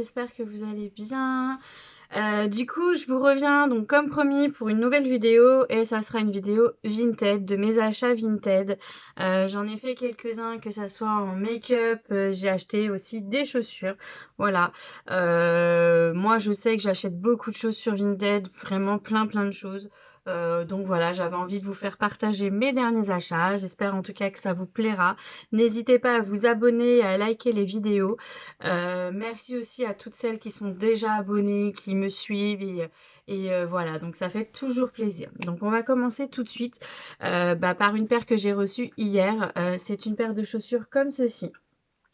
j'espère que vous allez bien. Du coup, je vous reviens donc comme promis pour une nouvelle vidéo et ça sera une vidéo Vinted, de mes achats Vinted. J'en ai fait quelques-uns, que ça soit en make-up, j'ai acheté aussi des chaussures. Voilà. Moi, je sais que j'achète beaucoup de choses sur Vinted, vraiment plein de choses. Donc voilà, j'avais envie de vous faire partager mes derniers achats. J'espère en tout cas que ça vous plaira. N'hésitez pas à vous abonner et à liker les vidéos. Merci aussi à toutes celles qui sont déjà abonnées, qui me suivent et voilà, donc ça fait toujours plaisir. Donc on va commencer tout de suite par une paire que j'ai reçue hier. C'est une paire de chaussures comme ceci.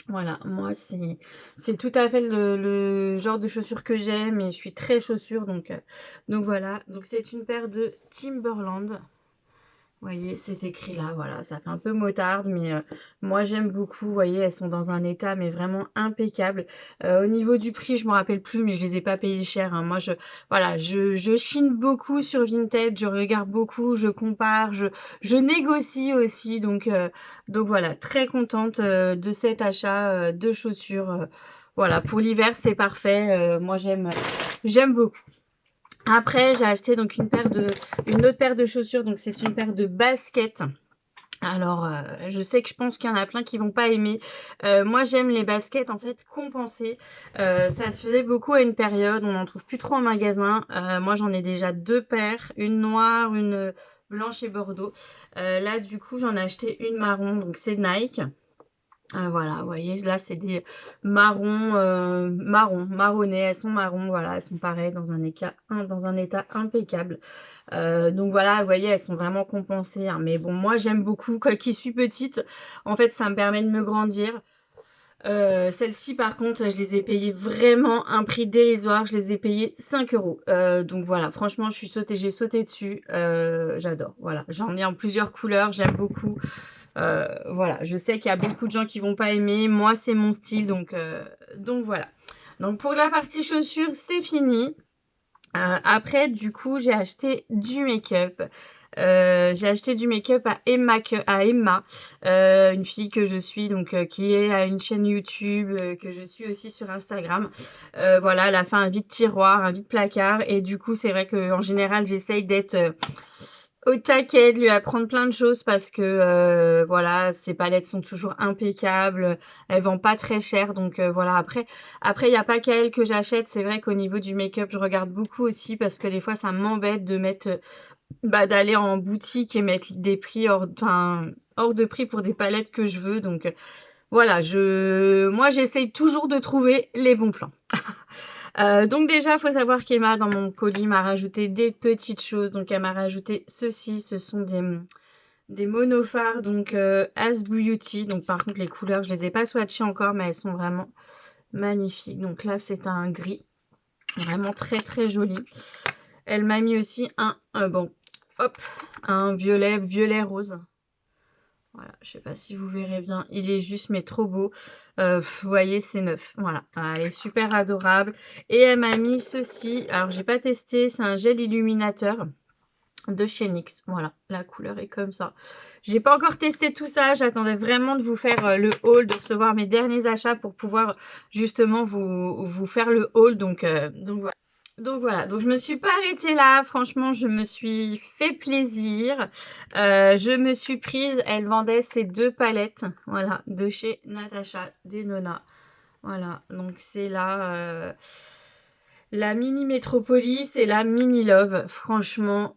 Voilà, moi c'est tout à fait le genre de chaussures que j'aime et je suis très chaussure donc voilà. Donc c'est une paire de Timberland. Vous voyez, c'est écrit là, voilà, ça fait un peu motarde, mais moi j'aime beaucoup. Vous voyez, elles sont dans un état mais vraiment impeccable. Au niveau du prix, je me rappelle plus, mais je les ai pas payées cher, hein. Moi, voilà, je chine beaucoup sur Vinted, je regarde beaucoup, je compare, je négocie aussi. Donc voilà, très contente de cet achat de chaussures. Voilà, pour l'hiver, c'est parfait. Moi, j'aime beaucoup. Après, j'ai acheté donc une autre paire de chaussures. Donc, c'est une paire de baskets. Alors, je sais que je pense qu'il y en a plein qui vont pas aimer. Moi, j'aime les baskets en fait compensées. Ça se faisait beaucoup à une période. On n'en trouve plus trop en magasin. Moi, j'en ai déjà deux paires, une noire, une blanche et bordeaux. Là, du coup, j'en ai acheté une marron. Donc, c'est Nike. Voilà, vous voyez, là c'est des marronnés, elles sont marron, voilà, elles sont pareilles dans un état impeccable. Donc voilà, vous voyez, elles sont vraiment compensées, hein. Mais bon, moi j'aime beaucoup, quoi qui suis petite, en fait ça me permet de me grandir. Celles-ci par contre, je les ai payées vraiment un prix dérisoire, je les ai payées 5 euros. Donc voilà, franchement j'ai sauté dessus, j'adore, voilà. J'en ai en plusieurs couleurs, j'aime beaucoup. Voilà, je sais qu'il y a beaucoup de gens qui vont pas aimer. Moi, c'est mon style, donc voilà. Donc pour la partie chaussures, c'est fini. Après, du coup, j'ai acheté du make-up. J'ai acheté du make-up à Emma, une fille que je suis, qui est à une chaîne YouTube, que je suis aussi sur Instagram. Voilà, elle a fait un vide tiroir, un vide placard, et du coup, c'est vrai que en général, j'essaye d'être au taquet, de lui apprendre plein de choses parce que voilà, ses palettes sont toujours impeccables, elles vendent pas très cher, voilà. Après il y a pas qu'à elle que j'achète. C'est vrai qu'au niveau du make-up, je regarde beaucoup aussi parce que des fois ça m'embête de mettre d'aller en boutique et mettre des prix hors de prix pour des palettes que je veux. Voilà, moi j'essaye toujours de trouver les bons plans. Donc déjà, il faut savoir qu'Emma, dans mon colis, m'a rajouté des petites choses. Donc elle m'a rajouté ceci, ce sont des monophares, As Beauty. Donc par contre, les couleurs, je les ai pas swatchées encore, mais elles sont vraiment magnifiques. Donc là, c'est un gris, vraiment très joli. Elle m'a mis aussi un violet rose. Voilà, je sais pas si vous verrez bien, il est juste mais trop beau. Vous voyez, c'est neuf. Voilà, elle est super adorable. Et elle m'a mis ceci. Alors, j'ai pas testé, c'est un gel illuminateur de chez NYX. Voilà, la couleur est comme ça. J'ai pas encore testé tout ça. J'attendais vraiment de vous faire le haul, de recevoir mes derniers achats pour pouvoir justement vous faire le haul. Donc voilà. Donc je me suis pas arrêtée là, franchement je me suis fait plaisir. Je me suis prise, elle vendait ces deux palettes, voilà, de chez Natasha Denona. Voilà, donc c'est la mini Métropolis et la mini Love. Franchement,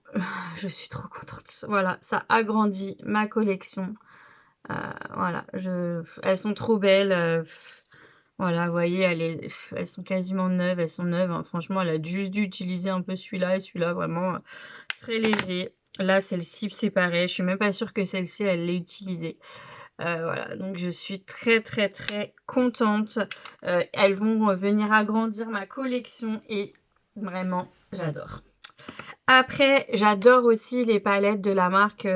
je suis trop contente. Voilà, ça agrandit ma collection. Voilà, elles sont trop belles. Voilà, vous voyez, elles sont quasiment neuves, elles sont neuves, hein. Franchement, elle a juste dû utiliser un peu celui-là et celui-là, vraiment très léger. Là, celle-ci, c'est pareil. Je suis même pas sûre que celle-ci, elle l'ait utilisée. Voilà, donc je suis très contente. Elles vont venir agrandir ma collection et vraiment, j'adore. Après, j'adore aussi les palettes de la marque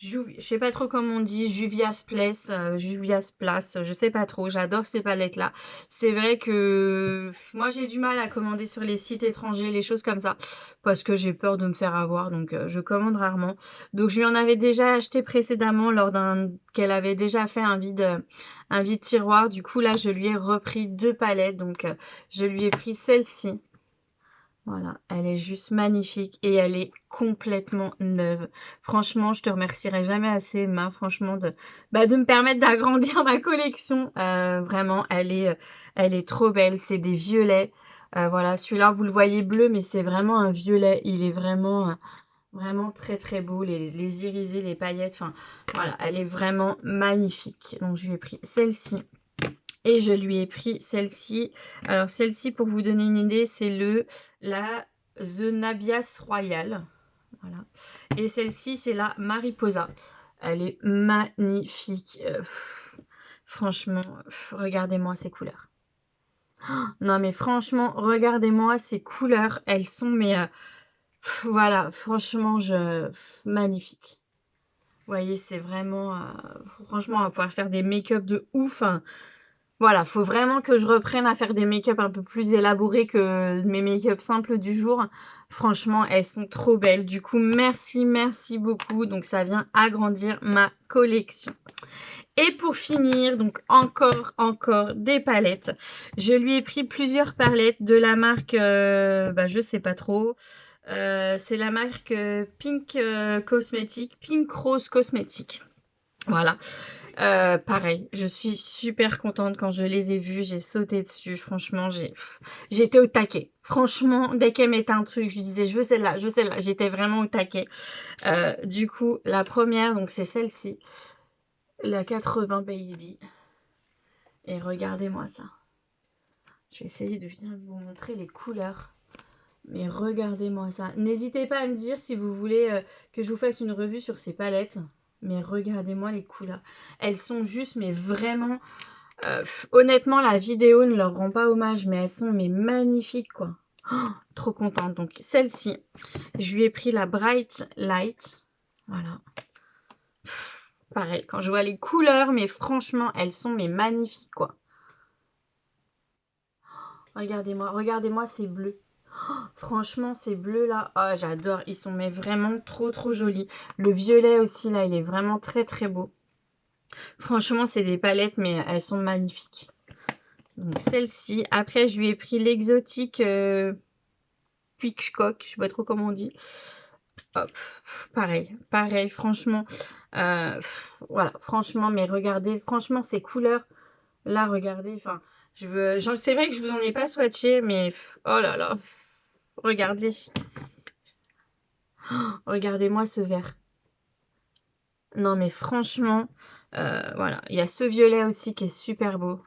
Je sais pas trop comment on dit, Juvia's Place, Juvia's Place, je sais pas trop, j'adore ces palettes-là. C'est vrai que moi j'ai du mal à commander sur les sites étrangers, les choses comme ça, parce que j'ai peur de me faire avoir, donc je commande rarement. Donc je lui en avais déjà acheté précédemment lors qu'elle avait déjà fait un vide tiroir. Du coup là je lui ai repris 2 palettes, donc je lui ai pris celle-ci. Voilà, elle est juste magnifique et elle est complètement neuve. Franchement, je te remercierai jamais assez, Emma, franchement, de me permettre d'agrandir ma collection. Vraiment, elle est trop belle. C'est des violets. Voilà, celui-là, vous le voyez bleu, mais c'est vraiment un violet. Il est vraiment très très beau. Les irisés, les paillettes, enfin, voilà, elle est vraiment magnifique. Donc, je lui ai pris celle-ci. Et je lui ai pris celle-ci. Alors celle-ci, pour vous donner une idée, c'est la The Nabias Royal. Voilà. Et celle-ci, c'est la Mariposa. Elle est magnifique. Franchement, regardez-moi ces couleurs. Non mais franchement, regardez-moi ces couleurs. Elles sont, mais voilà, franchement, magnifique. Vous voyez, c'est vraiment... franchement, on va pouvoir faire des make-up de ouf. Hein. Voilà, faut vraiment que je reprenne à faire des make-up un peu plus élaborés que mes make-up simples du jour. Franchement, elles sont trop belles. Du coup, merci beaucoup. Donc, ça vient agrandir ma collection. Et pour finir, donc encore des palettes. Je lui ai pris plusieurs palettes de la marque, je sais pas trop. C'est la marque Pink Cosmetic, Pink Rose Cosmetic. Voilà. Pareil, je suis super contente quand je les ai vus, j'ai sauté dessus, franchement, j'étais au taquet. Franchement, dès qu'elle mettait un truc, je lui disais, je veux celle-là, j'étais vraiment au taquet. Du coup, la première, donc c'est celle-ci, la 80 Baby. Et regardez-moi ça. Je vais essayer de bien vous montrer les couleurs. Mais regardez-moi ça. N'hésitez pas à me dire si vous voulez que je vous fasse une revue sur ces palettes. Mais regardez-moi les couleurs. Elles sont juste, mais vraiment... honnêtement, la vidéo ne leur rend pas hommage, mais elles sont magnifiques, quoi. Oh, trop contente. Donc, celle-ci, je lui ai pris la Bright Light. Voilà. Pareil, quand je vois les couleurs, mais franchement, elles sont magnifiques, quoi. Regardez-moi ces bleus. Franchement, ces bleus là, oh, j'adore. Ils sont vraiment trop jolis. Le violet aussi là, il est vraiment très beau. Franchement, c'est des palettes, mais elles sont magnifiques. Donc celle-ci. Après, je lui ai pris l'exotique Pitchcock. Je sais pas trop comment on dit. Hop, pareil. Franchement, voilà. Franchement, mais regardez, franchement, ces couleurs là, regardez. Enfin, c'est vrai que je vous en ai pas swatché, mais oh là là. Regardez. Regardez-moi ce vert. Non, mais franchement, voilà. Il y a ce violet aussi qui est super beau.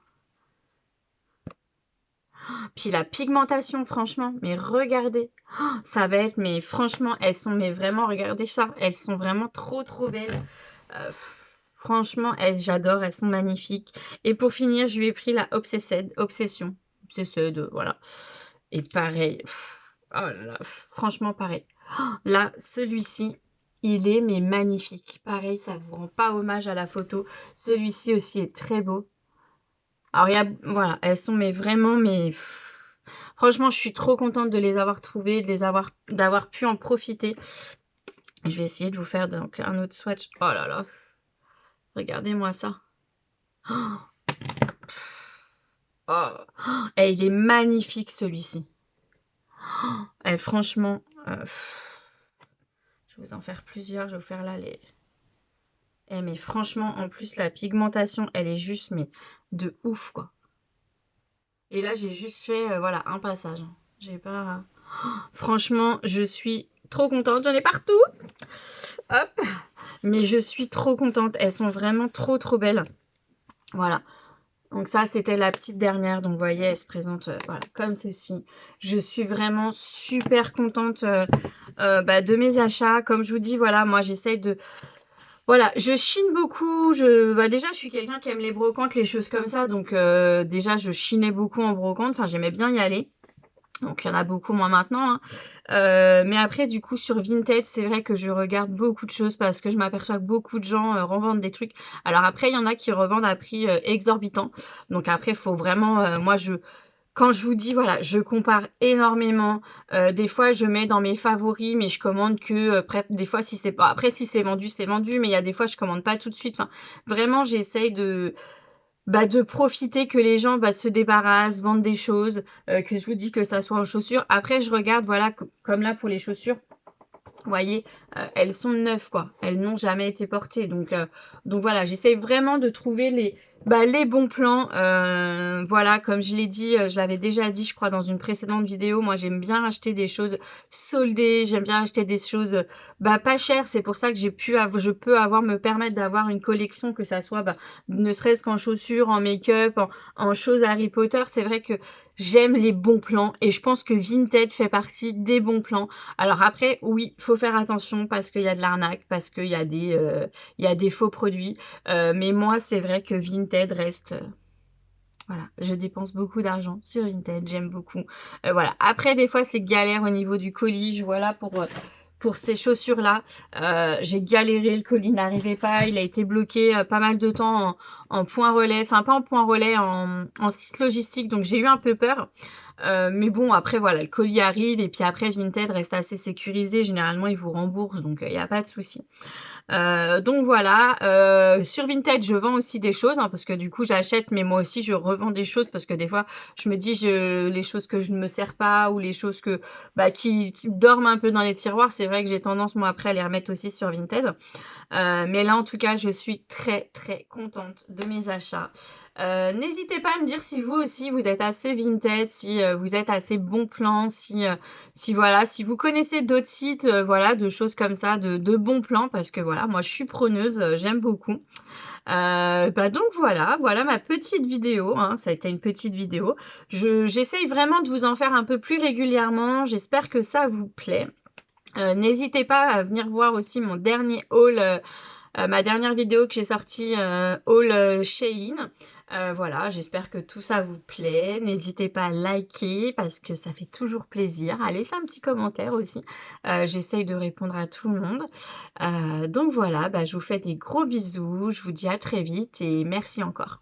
Puis la pigmentation, franchement, mais regardez. Ça va être, mais franchement, elles sont, mais vraiment, regardez ça. Elles sont vraiment trop belles. Franchement, j'adore. Elles sont magnifiques. Et pour finir, je lui ai pris la Obsession. Voilà. Et pareil. Oh là là, franchement, pareil. Là, celui-ci, il est magnifique. Pareil, ça vous rend pas hommage à la photo. Celui-ci aussi est très beau. Alors, voilà, elles sont vraiment, franchement, je suis trop contente de les avoir trouvées, d'avoir pu en profiter. Je vais essayer de vous faire donc un autre swatch. Oh là là, regardez-moi ça. Oh. Et il est magnifique celui-ci. Et franchement, je vais vous en faire plusieurs. Je vais vous faire là les... mais franchement, en plus, la pigmentation, elle est juste, mais de ouf, quoi. Et là, j'ai juste fait, voilà, un passage. J'ai pas... Franchement, je suis trop contente. J'en ai partout. Hop. Mais je suis trop contente. Elles sont vraiment trop trop belles. Voilà. Donc ça, c'était la petite dernière. Donc, vous voyez, elle se présente voilà, comme ceci. Je suis vraiment super contente de mes achats. Comme je vous dis, voilà, moi, j'essaye de... Voilà, je chine beaucoup. Déjà, je suis quelqu'un qui aime les brocantes, les choses comme ça. Donc, déjà, je chinais beaucoup en brocante. Enfin, j'aimais bien y aller. Donc il y en a beaucoup moins maintenant, hein. Mais après du coup sur Vinted, c'est vrai que je regarde beaucoup de choses parce que je m'aperçois que beaucoup de gens revendent des trucs. Alors après il y en a qui revendent à prix exorbitant. Donc après il faut vraiment, quand je vous dis voilà, je compare énormément. Des fois je mets dans mes favoris, mais je commande que des fois si c'est pas, après si c'est vendu, mais il y a des fois je commande pas tout de suite. Enfin vraiment j'essaye de profiter que les gens se débarrassent, vendent des choses, que je vous dis que ça soit en chaussures. Après, je regarde, voilà, comme là pour les chaussures, vous voyez, elles sont neuves, quoi. Elles n'ont jamais été portées. Donc voilà, j'essaye vraiment de trouver les bons plans. Voilà, comme je l'ai dit, je l'avais déjà dit, je crois, dans une précédente vidéo. Moi, j'aime bien acheter des choses soldées. J'aime bien acheter des choses pas chères. C'est pour ça que je peux me permettre d'avoir une collection, que ça soit ne serait-ce qu'en chaussures, en make-up, en choses Harry Potter. C'est vrai que j'aime les bons plans et je pense que Vinted fait partie des bons plans. Alors après, oui, faut faire attention parce qu'il y a de l'arnaque, parce qu'il y a des faux produits. Mais moi, c'est vrai que Vinted reste. Voilà, je dépense beaucoup d'argent sur Vinted, j'aime beaucoup. Voilà. Après, des fois, c'est galère au niveau du colis. Voilà pour ces chaussures-là. J'ai galéré, le colis n'arrivait pas. Il a été bloqué pas mal de temps en point relais. Enfin, pas en point relais, en site logistique. Donc, j'ai eu un peu peur. Mais bon, après, voilà, le colis arrive. Et puis après, Vinted reste assez sécurisé. Généralement, ils vous remboursent. Donc, il n'y a pas de souci. Donc voilà, sur Vinted, je vends aussi des choses, hein, parce que du coup, j'achète, mais moi aussi, je revends des choses parce que des fois, je me dis, les choses que je ne me sers pas ou les choses qui dorment un peu dans les tiroirs, c'est vrai que j'ai tendance, moi, après, à les remettre aussi sur Vinted. Mais là, en tout cas, je suis très, très contente de mes achats. N'hésitez pas à me dire si vous aussi vous êtes assez Vinted, si vous êtes assez bon plan, si voilà, si vous connaissez d'autres sites, voilà, de choses comme ça, de bons plans, parce que voilà, moi je suis preneuse, j'aime beaucoup. Donc voilà ma petite vidéo, hein, ça a été une petite vidéo. J'essaye vraiment de vous en faire un peu plus régulièrement. J'espère que ça vous plaît. N'hésitez pas à venir voir aussi mon dernier haul. Ma dernière vidéo que j'ai sortie, haul Shein. Voilà, j'espère que tout ça vous plaît. N'hésitez pas à liker parce que ça fait toujours plaisir. À laisser un petit commentaire aussi. J'essaye de répondre à tout le monde. Donc voilà, je vous fais des gros bisous. Je vous dis à très vite et merci encore.